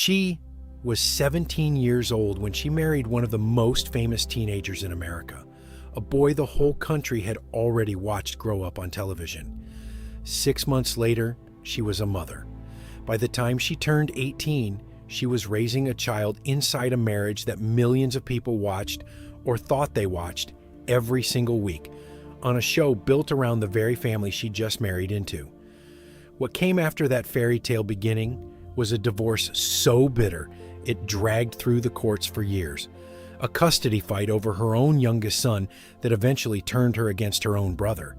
She was 17 years old when she married one of the most famous teenagers in America, a boy the whole country had already watched grow up on television. 6 months later, she was a mother. By the time she turned 18, she was raising a child inside a marriage that millions of people watched, or thought they watched, every single week, on a show built around the very family she just married into. What came after that fairy tale beginning was a divorce so bitter it dragged through the courts for years, a custody fight over her own youngest son that eventually turned her against her own brother,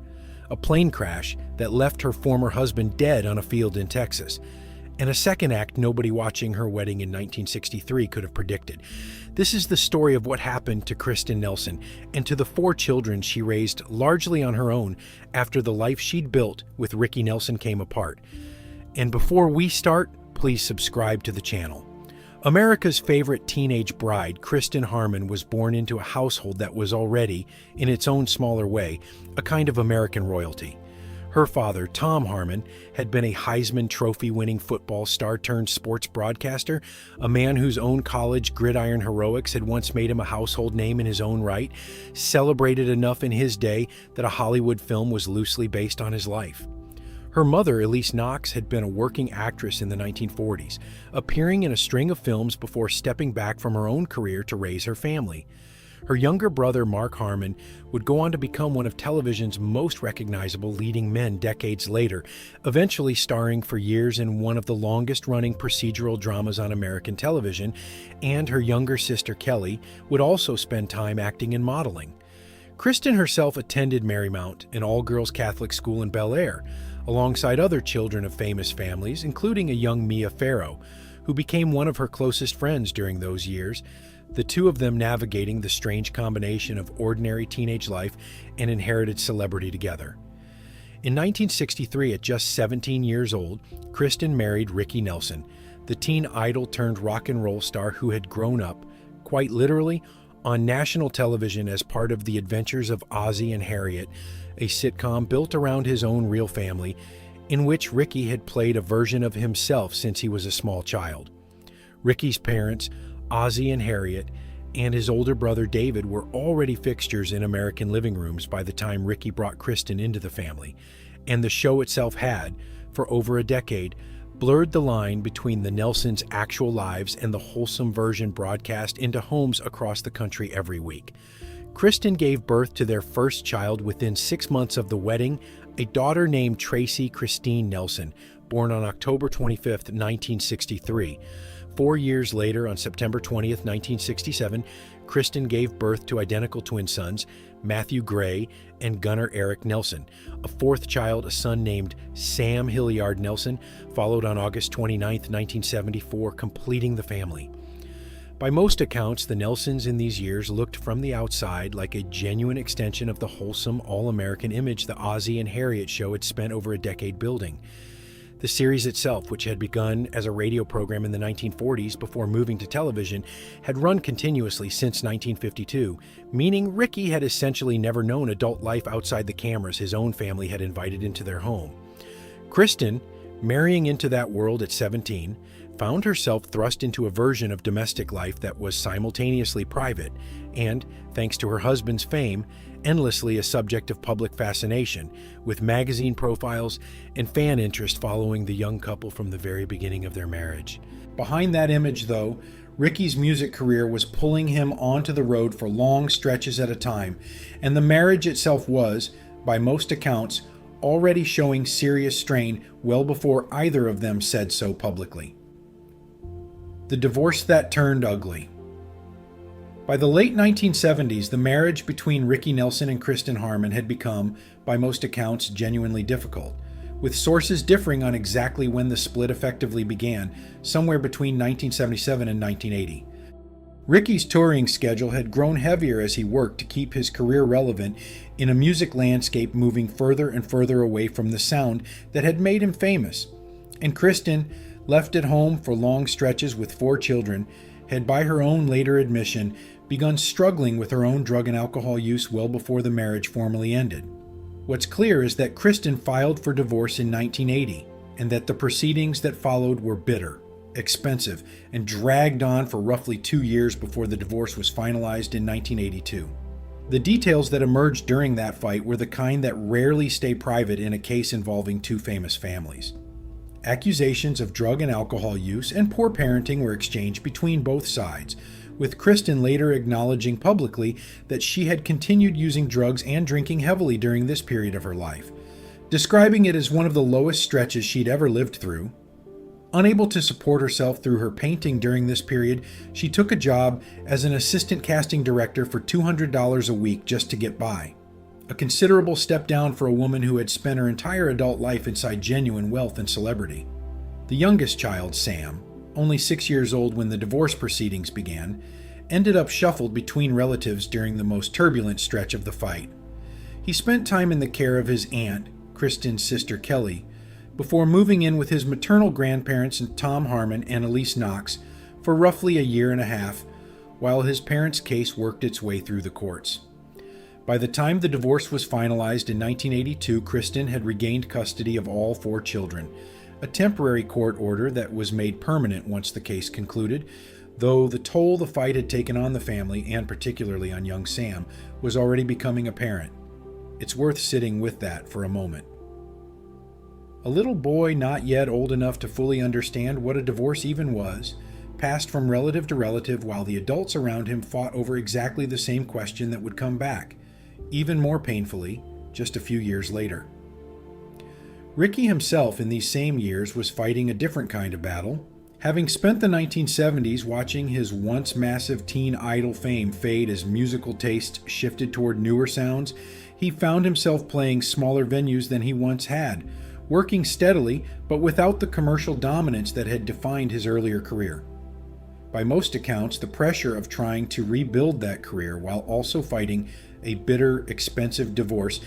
a plane crash that left her former husband dead on a field in Texas, and a second act nobody watching her wedding in 1963 could have predicted. This is the story of what happened to Kristen Nelson and to the 4 children she raised largely on her own after the life she'd built with Ricky Nelson came apart. And before we start, please subscribe to the channel. America's favorite teenage bride, Kristen Harmon, was born into a household that was already, in its own smaller way, a kind of American royalty. Her father, Tom Harmon, had been a Heisman Trophy-winning football star turned sports broadcaster, a man whose own college gridiron heroics had once made him a household name in his own right, celebrated enough in his day that a Hollywood film was loosely based on his life. Her mother, Elise Knox, had been a working actress in the 1940s, appearing in a string of films before stepping back from her own career to raise her family. Her younger brother, Mark Harmon, would go on to become one of television's most recognizable leading men decades later, eventually starring for years in one of the longest-running procedural dramas on American television, and her younger sister, Kelly, would also spend time acting and modeling. Kristen herself attended Marymount, an all-girls Catholic school in Bel Air, alongside other children of famous families, including a young Mia Farrow, who became one of her closest friends during those years, the two of them navigating the strange combination of ordinary teenage life and inherited celebrity together. In 1963, at just 17 years old, Kristen married Ricky Nelson, the teen idol turned rock and roll star who had grown up, quite literally, on national television as part of The Adventures of Ozzie and Harriet, a sitcom built around his own real family, in which Ricky had played a version of himself since he was a small child. Ricky's parents, Ozzie and Harriet, and his older brother David were already fixtures in American living rooms by the time Ricky brought Kristen into the family, and the show itself had, for over a decade, blurred the line between the Nelsons' actual lives and the wholesome version broadcast into homes across the country every week. Kristen gave birth to their first child within 6 months of the wedding, a daughter named Tracy Christine Nelson, born on October 25, 1963. 4 years later, on September 20th, 1967, Kristen gave birth to identical twin sons, Matthew Gray and Gunnar Eric Nelson. A fourth child, a son named Sam Hilliard Nelson, followed on August 29, 1974, completing the family. By most accounts, the Nelsons in these years looked from the outside like a genuine extension of the wholesome, all-American image the Ozzie and Harriet show had spent over a decade building. The series itself, which had begun as a radio program in the 1940s before moving to television, had run continuously since 1952, meaning Ricky had essentially never known adult life outside the cameras his own family had invited into their home. Kristen, marrying into that world at 17, found herself thrust into a version of domestic life that was simultaneously private and, thanks to her husband's fame, endlessly a subject of public fascination, with magazine profiles and fan interest following the young couple from the very beginning of their marriage. Behind that image, though, Ricky's music career was pulling him onto the road for long stretches at a time, and the marriage itself was, by most accounts, already showing serious strain well before either of them said so publicly. The divorce that turned ugly. By the late 1970s, the marriage between Ricky Nelson and Kristen Harmon had become, by most accounts, genuinely difficult, with sources differing on exactly when the split effectively began, somewhere between 1977 and 1980. Ricky's touring schedule had grown heavier as he worked to keep his career relevant in a music landscape moving further and further away from the sound that had made him famous, and Kristen, left at home for long stretches with 4 children, had by her own later admission begun struggling with her own drug and alcohol use well before the marriage formally ended. What's clear is that Kristen filed for divorce in 1980, and that the proceedings that followed were bitter, expensive, and dragged on for roughly 2 years before the divorce was finalized in 1982. The details that emerged during that fight were the kind that rarely stay private in a case involving two famous families. Accusations of drug and alcohol use and poor parenting were exchanged between both sides, with Kristen later acknowledging publicly that she had continued using drugs and drinking heavily during this period of her life, describing it as one of the lowest stretches she'd ever lived through. Unable to support herself through her painting during this period, she took a job as an assistant casting director for $200 a week just to get by. A considerable step down for a woman who had spent her entire adult life inside genuine wealth and celebrity. The youngest child, Sam, only 6 years old when the divorce proceedings began, ended up shuffled between relatives during the most turbulent stretch of the fight. He spent time in the care of his aunt, Kristen's sister Kelly, before moving in with his maternal grandparents and Tom Harmon and Elise Knox for roughly a year and a half, while his parents' case worked its way through the courts. By the time the divorce was finalized in 1982, Kristen had regained custody of all 4 children, a temporary court order that was made permanent once the case concluded, though the toll the fight had taken on the family, and particularly on young Sam, was already becoming apparent. It's worth sitting with that for a moment. A little boy not yet old enough to fully understand what a divorce even was, passed from relative to relative while the adults around him fought over exactly the same question that would come back, even more painfully, just a few years later. Ricky himself in these same years was fighting a different kind of battle. Having spent the 1970s watching his once massive teen idol fame fade as musical taste shifted toward newer sounds, he found himself playing smaller venues than he once had, working steadily but without the commercial dominance that had defined his earlier career. By most accounts, the pressure of trying to rebuild that career while also fighting a bitter, expensive divorce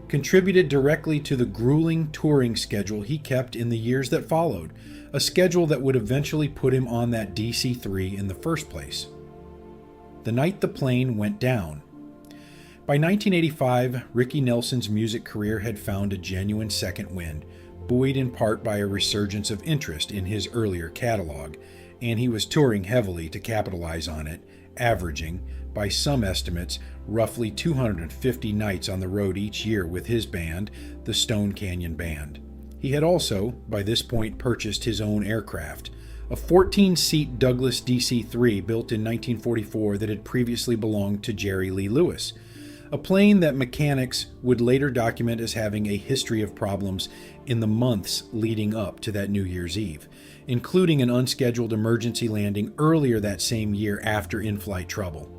contributed directly to the grueling touring schedule he kept in the years that followed, a schedule that would eventually put him on that DC-3 in the first place. The night the plane went down. By 1985, Ricky Nelson's music career had found a genuine second wind, buoyed in part by a resurgence of interest in his earlier catalog, and he was touring heavily to capitalize on it, averaging, by some estimates, roughly 250 nights on the road each year with his band, the Stone Canyon Band. He had also, by this point, purchased his own aircraft, a 14-seat Douglas DC-3 built in 1944 that had previously belonged to Jerry Lee Lewis, a plane that mechanics would later document as having a history of problems in the months leading up to that New Year's Eve, including an unscheduled emergency landing earlier that same year after in-flight trouble.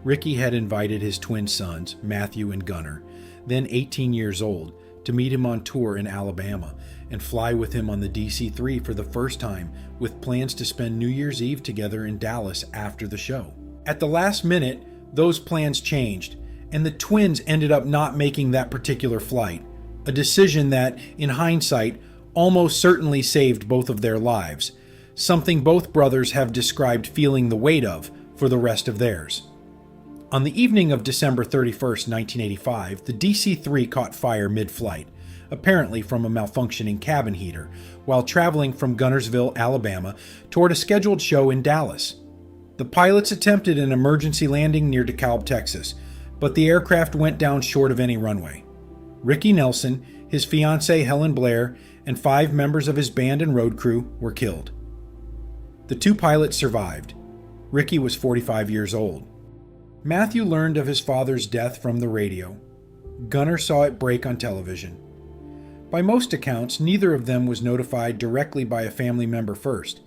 Ricky had invited his twin sons, Matthew and Gunnar, then 18 years old, to meet him on tour in Alabama and fly with him on the DC-3 for the first time, with plans to spend New Year's Eve together in Dallas after the show. At the last minute, those plans changed, and the twins ended up not making that particular flight, a decision that, in hindsight, almost certainly saved both of their lives, something both brothers have described feeling the weight of for the rest of theirs. On the evening of December 31st, 1985, the DC-3 caught fire mid-flight, apparently from a malfunctioning cabin heater, while traveling from Gunnersville, Alabama, toward a scheduled show in Dallas. The pilots attempted an emergency landing near DeKalb, Texas, but the aircraft went down short of any runway. Ricky Nelson, his fiancée Helen Blair, and 5 members of his band and road crew were killed. The 2 pilots survived. Ricky was 45 years old. Matthew learned of his father's death from the radio. Gunnar saw it break on television. By most accounts, neither of them was notified directly by a family member first,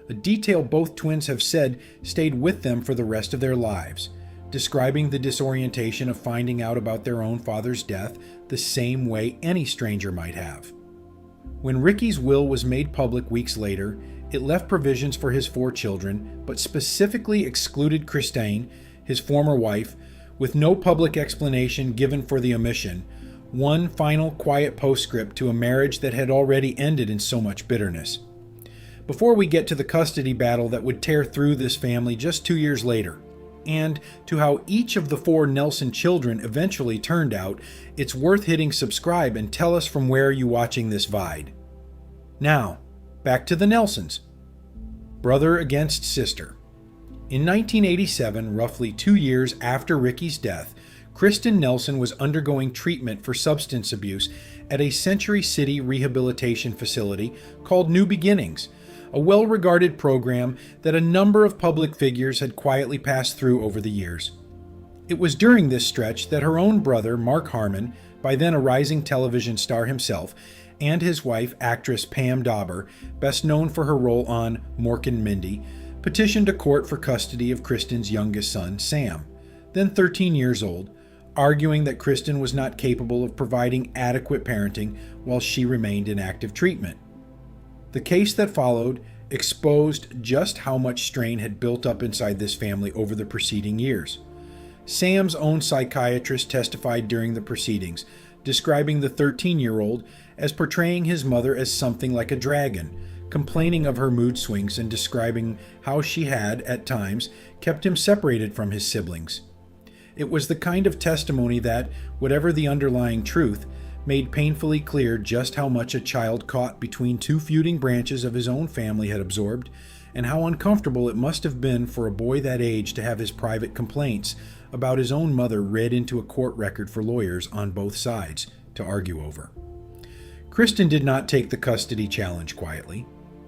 a detail both twins have said stayed with them for the rest of their lives, describing the disorientation of finding out about their own father's death the same way any stranger might have. When Ricky's will was made public weeks later, it left provisions for his 4 children, but specifically excluded Kristen, his former wife, with no public explanation given for the omission, one final quiet postscript to a marriage that had already ended in so much bitterness. Before we get to the custody battle that would tear through this family just 2 years later, and to how each of the 4 Nelson children eventually turned out, it's worth hitting subscribe and tell us from where you're watching this vide. Now, back to the Nelsons. Brother against sister. In 1987, roughly 2 years after Ricky's death, Kristen Nelson was undergoing treatment for substance abuse at a Century City rehabilitation facility called New Beginnings, a well-regarded program that a number of public figures had quietly passed through over the years. It was during this stretch that her own brother, Mark Harmon, by then a rising television star himself, and his wife, actress Pam Dawber, best known for her role on Mork and Mindy, petitioned a court for custody of Kristen's youngest son, Sam, then 13 years old, arguing that Kristen was not capable of providing adequate parenting while she remained in active treatment. The case that followed exposed just how much strain had built up inside this family over the preceding years. Sam's own psychiatrist testified during the proceedings, describing the 13-year-old as portraying his mother as something like a dragon, complaining of her mood swings and describing how she had, at times, kept him separated from his siblings. It was the kind of testimony that, whatever the underlying truth, made painfully clear just how much a child caught between two feuding branches of his own family had absorbed, and how uncomfortable it must have been for a boy that age to have his private complaints about his own mother read into a court record for lawyers on both sides to argue over. Kristen did not take the custody challenge quietly.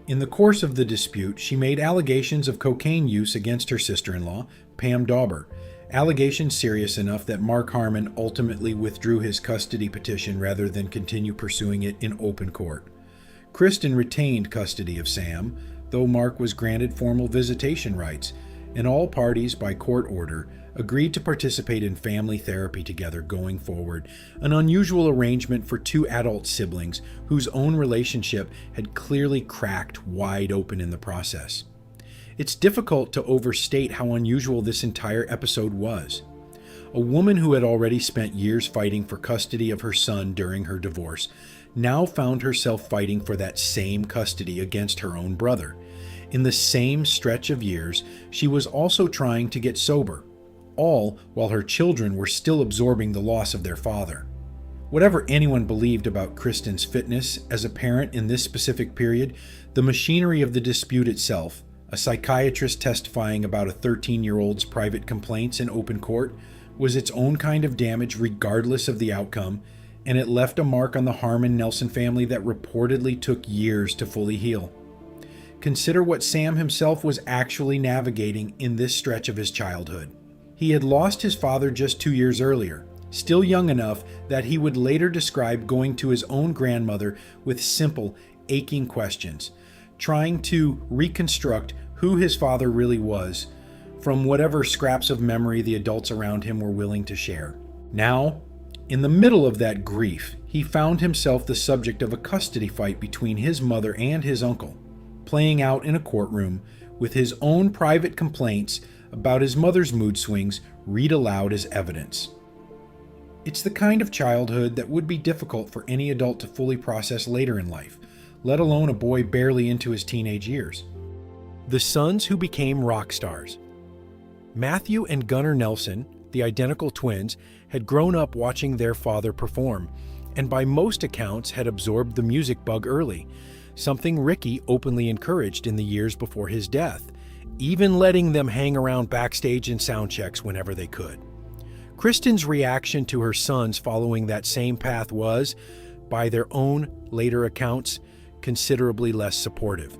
In the course of the dispute, she made allegations of cocaine use against her sister-in-law, Pam Dawber, allegations serious enough that Mark Harmon ultimately withdrew his custody petition rather than continue pursuing it in open court. Kristen retained custody of Sam, though Mark was granted formal visitation rights, and all parties, by court order, agreed to participate in family therapy together going forward, an unusual arrangement for two adult siblings whose own relationship had clearly cracked wide open in the process. It's difficult to overstate how unusual this entire episode was. A woman who had already spent years fighting for custody of her son during her divorce now found herself fighting for that same custody against her own brother. In the same stretch of years, she was also trying to get sober, all while her children were still absorbing the loss of their father. Whatever anyone believed about Kristen's fitness as a parent in this specific period, the machinery of the dispute itself, a psychiatrist testifying about a 13-year-old's private complaints in open court, was its own kind of damage regardless of the outcome, and it left a mark on the Harmon-Nelson family that reportedly took years to fully heal. Consider what Sam himself was actually navigating in this stretch of his childhood. He had lost his father just 2 years earlier, still young enough that he would later describe going to his own grandmother with simple, aching questions, trying to reconstruct who his father really was from whatever scraps of memory the adults around him were willing to share. Now, in the middle of that grief, he found himself the subject of a custody fight between his mother and his uncle, playing out in a courtroom with his own private complaints about his mother's mood swings read aloud as evidence. It's the kind of childhood that would be difficult for any adult to fully process later in life, let alone a boy barely into his teenage years. The sons who became rock stars. Matthew and Gunnar Nelson, the identical twins, had grown up watching their father perform, and by most accounts had absorbed the music bug early, something Ricky openly encouraged in the years before his death, even letting them hang around backstage and sound checks whenever they could. Kristen's reaction to her sons following that same path was, by their own later accounts, considerably less supportive.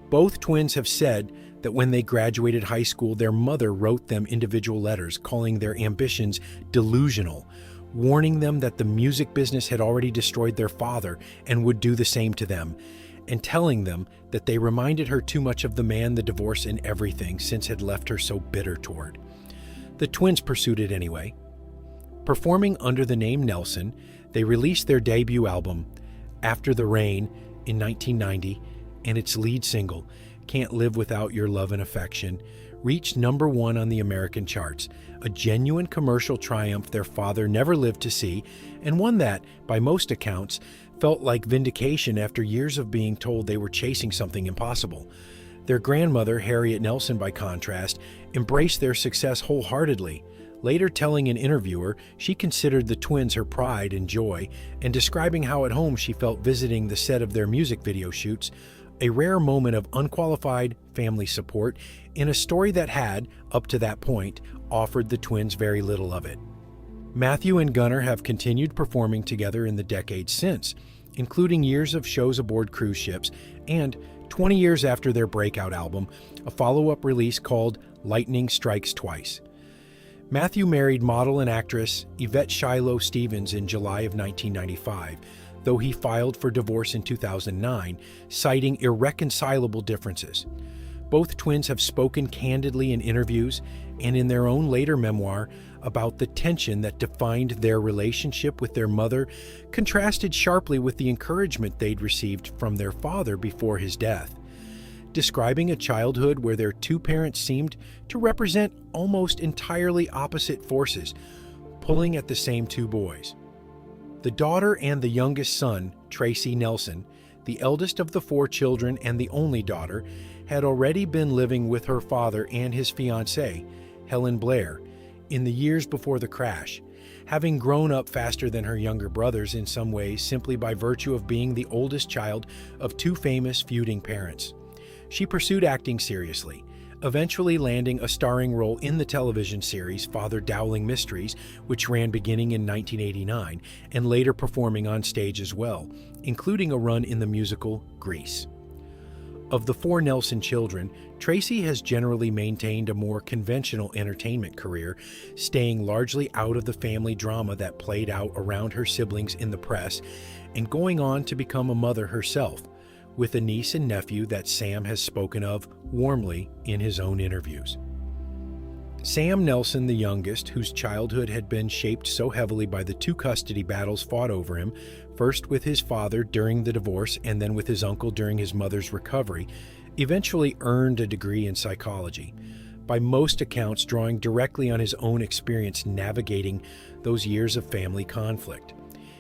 Both twins have said that when they graduated high school, their mother wrote them individual letters calling their ambitions delusional, warning them that the music business had already destroyed their father and would do the same to them, and telling them that they reminded her too much of the man the divorce and everything since had left her so bitter toward. The twins pursued it anyway. Performing under the name Nelson, they released their debut album, After the Rain, in 1990, and its lead single, Can't Live Without Your Love and Affection, reached number 1 on the American charts, a genuine commercial triumph their father never lived to see, and one that, by most accounts, felt like vindication after years of being told they were chasing something impossible. Their grandmother, Harriet Nelson, by contrast, embraced their success wholeheartedly, later telling an interviewer she considered the twins her pride and joy, and describing how at home she felt visiting the set of their music video shoots a rare moment of unqualified family support in a story that had, up to that point, offered the twins very little of it. Matthew and Gunnar have continued performing together in the decades since, including years of shows aboard cruise ships and, 20 years after their breakout album, a follow-up release called Lightning Strikes Twice. Matthew married model and actress Yvette Shiloh Stevens in July of 1995, though he filed for divorce in 2009, citing irreconcilable differences. Both twins have spoken candidly in interviews and in their own later memoir about the tension that defined their relationship with their mother, contrasted sharply with the encouragement they'd received from their father before his death, describing a childhood where their two parents seemed to represent almost entirely opposite forces, pulling at the same two boys. The daughter and the youngest son, Tracy Nelson, the eldest of the four children and the only daughter, had already been living with her father and his fiancée, Helen Blair, in the years before the crash, having grown up faster than her younger brothers in some ways simply by virtue of being the oldest child of two famous feuding parents. She pursued acting seriously, eventually landing a starring role in the television series Father Dowling Mysteries, which ran beginning in 1989, and later performing on stage as well, including a run in the musical Grease. Of the four Nelson children, Tracy has generally maintained a more conventional entertainment career, staying largely out of the family drama that played out around her siblings in the press, and going on to become a mother herself, with a niece and nephew that Sam has spoken of warmly in his own interviews. Sam Nelson, the youngest, whose childhood had been shaped so heavily by the two custody battles fought over him, first with his father during the divorce and then with his uncle during his mother's recovery, eventually earned a degree in psychology, by most accounts drawing directly on his own experience navigating those years of family conflict.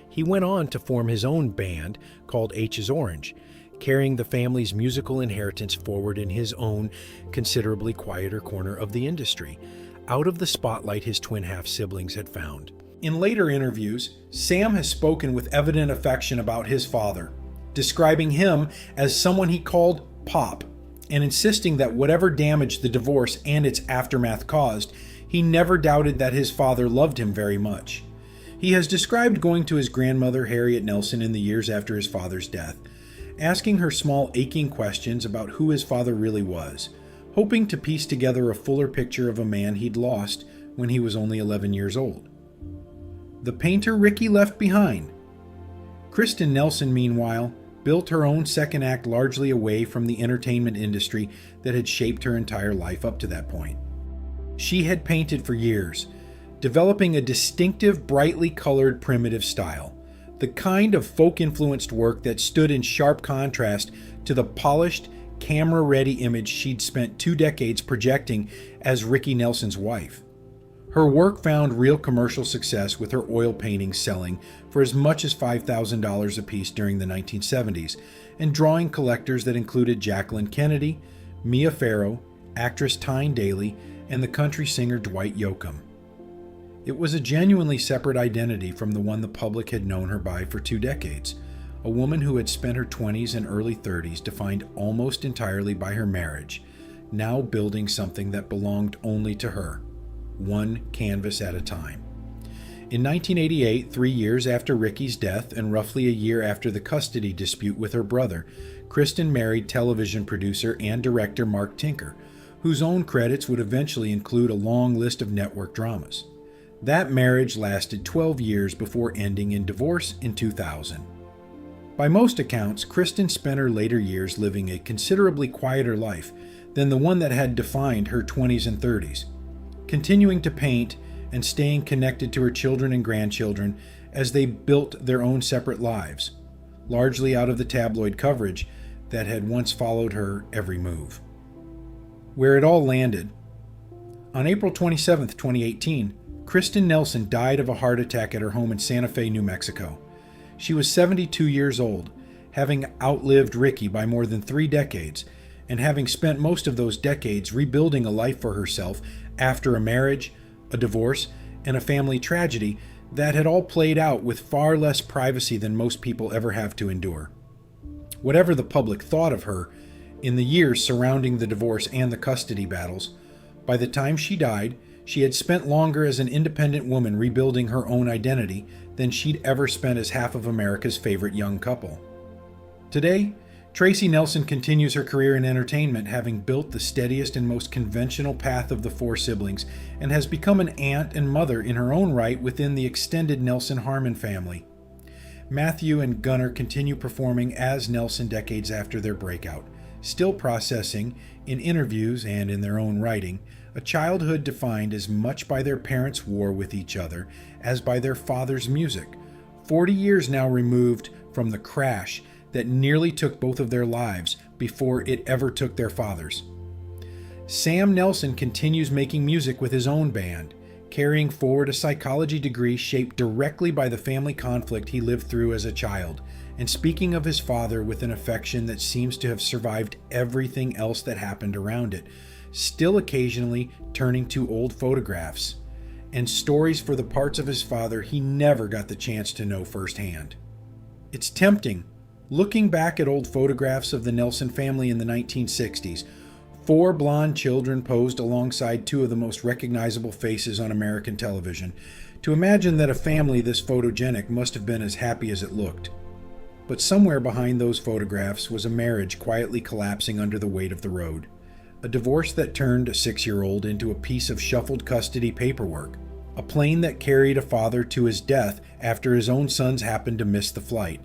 He went on to form his own band called H's Orange, carrying the family's musical inheritance forward in his own considerably quieter corner of the industry, out of the spotlight his twin half-siblings had found. In later interviews, Sam has spoken with evident affection about his father, describing him as someone he called Pop, and insisting that whatever damage the divorce and its aftermath caused, he never doubted that his father loved him very much. He has described going to his grandmother Harriet Nelson in the years after his father's death, asking her small aching questions about who his father really was, hoping to piece together a fuller picture of a man he'd lost when he was only 11 years old. The painter Ricky left behind. Kristen Nelson, meanwhile, built her own second act largely away from the entertainment industry that had shaped her entire life up to that point. She had painted for years, developing a distinctive, brightly colored, primitive style, the kind of folk-influenced work that stood in sharp contrast to the polished, camera-ready image she'd spent 2 decades projecting as Ricky Nelson's wife. Her work found real commercial success, with her oil paintings selling for as much as $5,000 apiece during the 1970s, and drawing collectors that included Jacqueline Kennedy, Mia Farrow, actress Tyne Daly, and the country singer Dwight Yoakam. It was a genuinely separate identity from the one the public had known her by for 2 decades, a woman who had spent her 20s and early 30s defined almost entirely by her marriage, now building something that belonged only to her, one canvas at a time. In 1988, 3 years after Ricky's death and roughly a year after the custody dispute with her brother, Kristen married television producer and director Mark Tinker, whose own credits would eventually include a long list of network dramas. That marriage lasted 12 years before ending in divorce in 2000. By most accounts, Kristen spent her later years living a considerably quieter life than the one that had defined her 20s and 30s, continuing to paint and staying connected to her children and grandchildren as they built their own separate lives, largely out of the tabloid coverage that had once followed her every move. Where it all landed. On April 27, 2018, Kristen Nelson died of a heart attack at her home in Santa Fe, New Mexico. She was 72 years old, having outlived Ricky by more than 3 decades, and having spent most of those decades rebuilding a life for herself after a marriage, a divorce, and a family tragedy that had all played out with far less privacy than most people ever have to endure. whatever the public thought of her in the years surrounding the divorce and the custody battles, by the time she died, she had spent longer as an independent woman rebuilding her own identity than she'd ever spent as half of America's favorite young couple. Today, Tracy Nelson continues her career in entertainment, having built the steadiest and most conventional path of the four siblings, and has become an aunt and mother in her own right within the extended Nelson Harmon family. Matthew and Gunnar continue performing as Nelson decades after their breakout, still processing, in interviews and in their own writing, a childhood defined as much by their parents' war with each other as by their father's music, 40 years now removed from the crash that nearly took both of their lives before it ever took their father's. Sam Nelson continues making music with his own band, carrying forward a psychology degree shaped directly by the family conflict he lived through as a child, and speaking of his father with an affection that seems to have survived everything else that happened around it, still occasionally turning to old photographs and stories for the parts of his father he never got the chance to know firsthand. It's tempting, looking back at old photographs of the Nelson family in the 1960s, 4 blonde children posed alongside 2 of the most recognizable faces on American television, to imagine that a family this photogenic must have been as happy as it looked. But somewhere behind those photographs was a marriage quietly collapsing under the weight of the road, a divorce that turned a 6-year-old into a piece of shuffled custody paperwork, a plane that carried a father to his death after his own sons happened to miss the flight,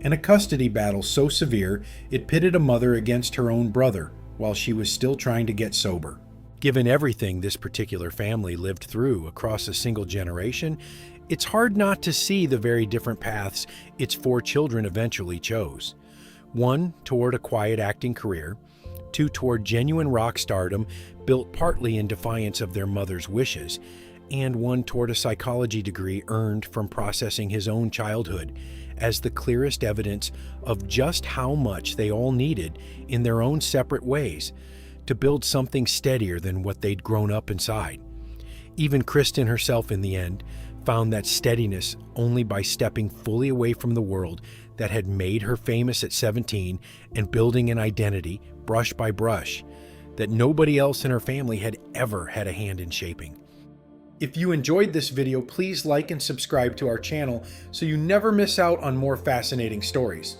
and a custody battle so severe it pitted a mother against her own brother while she was still trying to get sober. Given everything this particular family lived through across a single generation, it's hard not to see the very different paths its 4 children eventually chose. 1 toward a quiet acting career, 2 toward genuine rock stardom built partly in defiance of their mother's wishes, and 1 toward a psychology degree earned from processing his own childhood as the clearest evidence of just how much they all needed in their own separate ways to build something steadier than what they'd grown up inside. Even Kristen herself in the end found that steadiness only by stepping fully away from the world that had made her famous at 17 and building an identity, brush by brush, that nobody else in her family had ever had a hand in shaping. If you enjoyed this video, please like and subscribe to our channel so you never miss out on more fascinating stories.